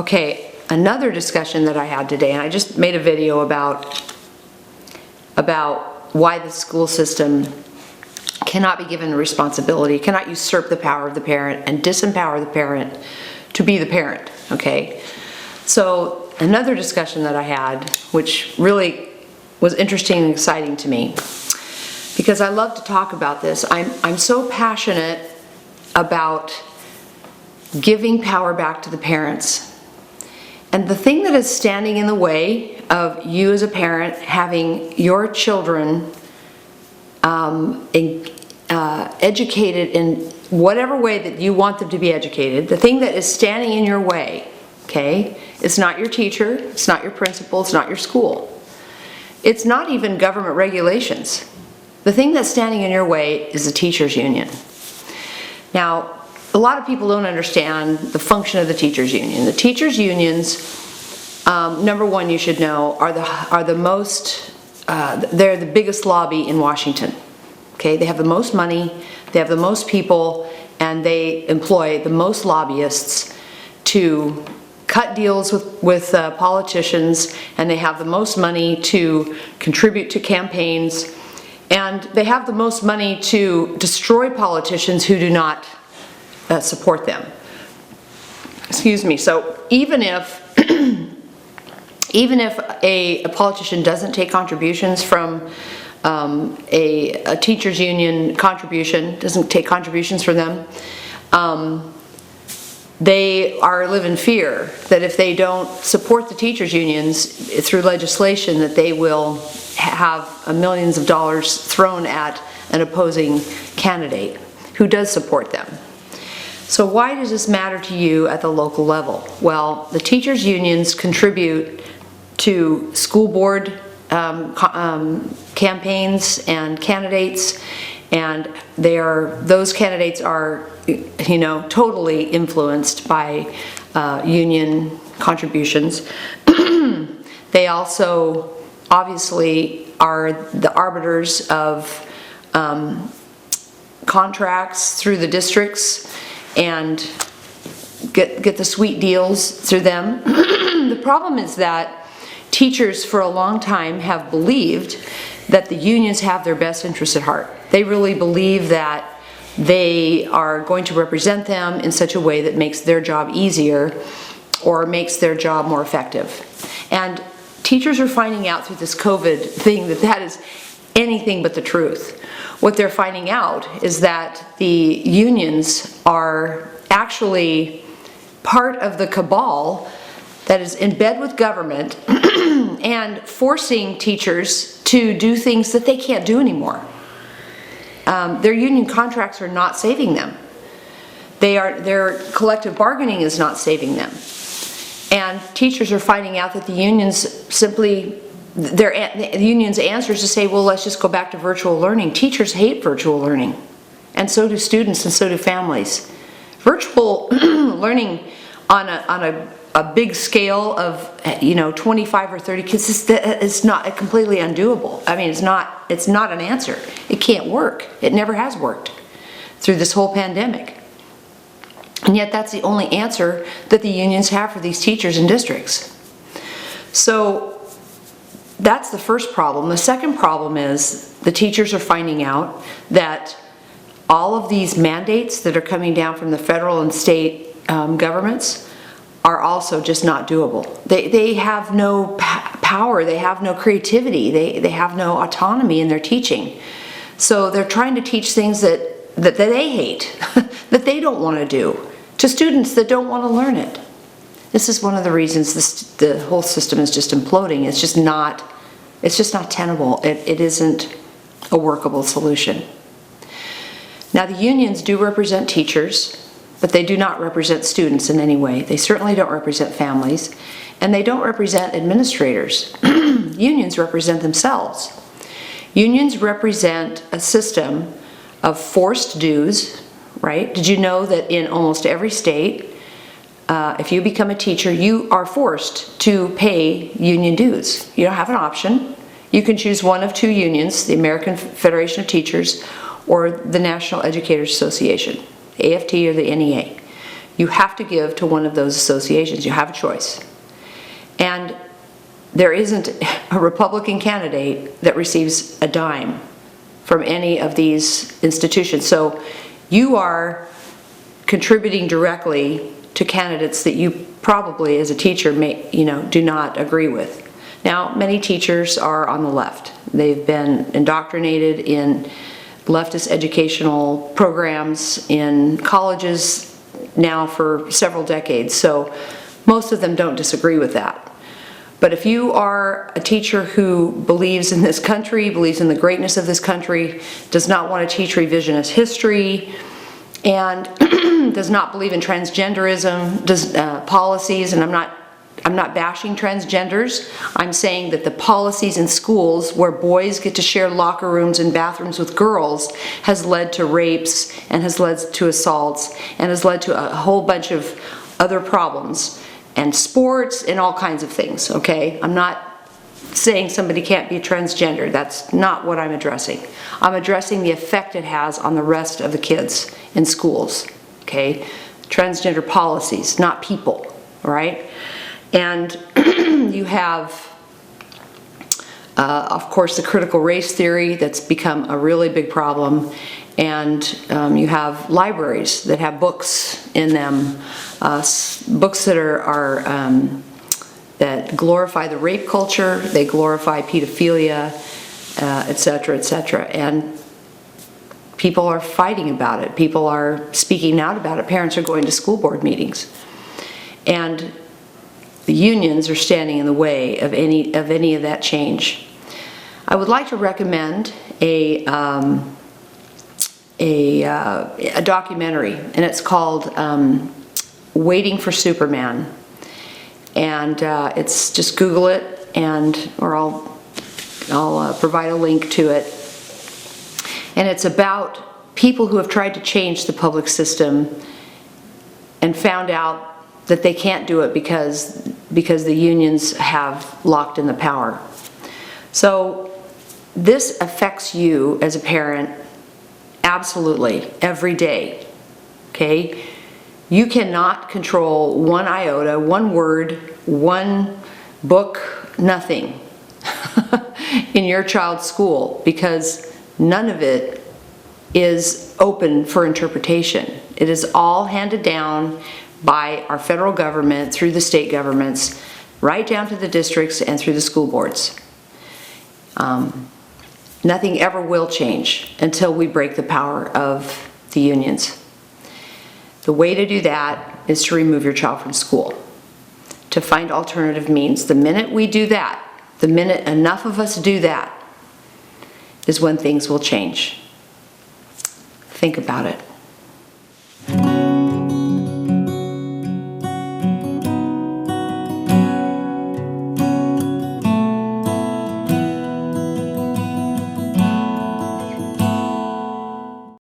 Okay, another discussion that I had today, and I just made a video about why the school system cannot be given responsibility, cannot usurp the power of the parent and disempower the parent to be the parent, okay? So another discussion that I had, which really was interesting and exciting to me, because I love to talk about this. I'm so passionate about giving power back to the parents. And the thing that is standing in the way of you as a parent having your children educated in whatever way that you want them to be educated, the thing that is standing in your way, okay, it's not your teacher, it's not your principal, it's not your school. It's not even government regulations. The thing that's standing in your way is the teachers' union. Now, a lot of people don't understand the function of the teachers' union. The teachers' unions, number one, you should know, are the most, they're the biggest lobby in Washington. Okay, they have the most money, they have the most people, and they employ the most lobbyists to cut deals with politicians, and they have the most money to contribute to campaigns, and they have the most money to destroy politicians who do not support them. Excuse me. So even if even if a politician doesn't take contributions from a teachers union contribution, doesn't take contributions from them, they live in fear that if they don't support the teachers unions through legislation, that they will have millions of dollars thrown at an opposing candidate who does support them. So why does this matter to you at the local level? Well, the teachers unions contribute to school board campaigns and candidates, and those candidates are, totally influenced by union contributions. They also obviously are the arbiters of contracts through the districts and get the sweet deals through them. The problem is that teachers for a long time have believed that the unions have their best interests at heart. They really believe that they are going to represent them in such a way that makes their job easier or makes their job more effective. And teachers are finding out through this COVID thing that is anything but the truth. What they're finding out is that the unions are actually part of the cabal that is in bed with government and forcing teachers to do things that they can't do anymore. Their union contracts are not saving them. Their collective bargaining is not saving them. And teachers are finding out that the unions simply, the union's answer is to say, well, let's just go back to virtual learning. Teachers hate virtual learning, and so do students, and so do families. Virtual learning on a big scale of 25 or 30 kids is not completely undoable. I mean, it's not an answer. It can't work. It never has worked through this whole pandemic. And yet that's the only answer that the unions have for these teachers in districts. So that's the first problem. The second problem is the teachers are finding out that all of these mandates that are coming down from the federal and state governments are also just not doable. They have no power, they have no creativity, they have no autonomy in their teaching. So they're trying to teach things that they hate, that they don't want to do, to students that don't want to learn it. This is one of the reasons the whole system is just imploding. It's just not tenable. It isn't a workable solution. Now, the unions do represent teachers, but they do not represent students in any way. They certainly don't represent families, and they don't represent administrators. Unions represent themselves. Unions represent a system of forced dues, right? Did you know that in almost every state, if you become a teacher, you are forced to pay union dues? You don't have an option. You can choose one of two unions, the American Federation of Teachers or the National Educators Association, AFT or the NEA. you have to give to one of those associations. You have a choice. And there isn't a Republican candidate that receives a dime from any of these institutions. So you are contributing directly to candidates that you probably, as a teacher, do not agree with. Now, many teachers are on the left. They've been indoctrinated in leftist educational programs in colleges now for several decades, so most of them don't disagree with that. But if you are a teacher who believes in this country, believes in the greatness of this country, does not want to teach revisionist history, and does not believe in transgenderism policies, and I'm not bashing transgenders. I'm saying that the policies in schools where boys get to share locker rooms and bathrooms with girls has led to rapes and has led to assaults and has led to a whole bunch of other problems and sports and all kinds of things, okay? I'm not saying somebody can't be transgender. That's not what I'm addressing. I'm addressing the effect it has on the rest of the kids in schools, okay? Transgender policies, not people, all right? And you have, of course, the critical race theory that's become a really big problem. And you have libraries that have books in them, books that that glorify the rape culture, they glorify pedophilia, etc., etc. And people are fighting about it. People are speaking out about it. Parents are going to school board meetings. And the unions are standing in the way of any of that change. I would like to recommend a documentary, and it's called Waiting for Superman. And it's just Google it, or I'll provide a link to it. And it's about people who have tried to change the public system and found out that they can't do it because the unions have locked in the power. So this affects you as a parent absolutely every day, okay? You cannot control one iota, one word, one book, nothing in your child's school, because none of it is open for interpretation. It is all handed down by our federal government, through the state governments, right down to the districts and through the school boards. Nothing ever will change until we break the power of the unions. The way to do that is to remove your child from school, to find alternative means. The minute we do that, the minute enough of us do that, is when things will change. Think about it.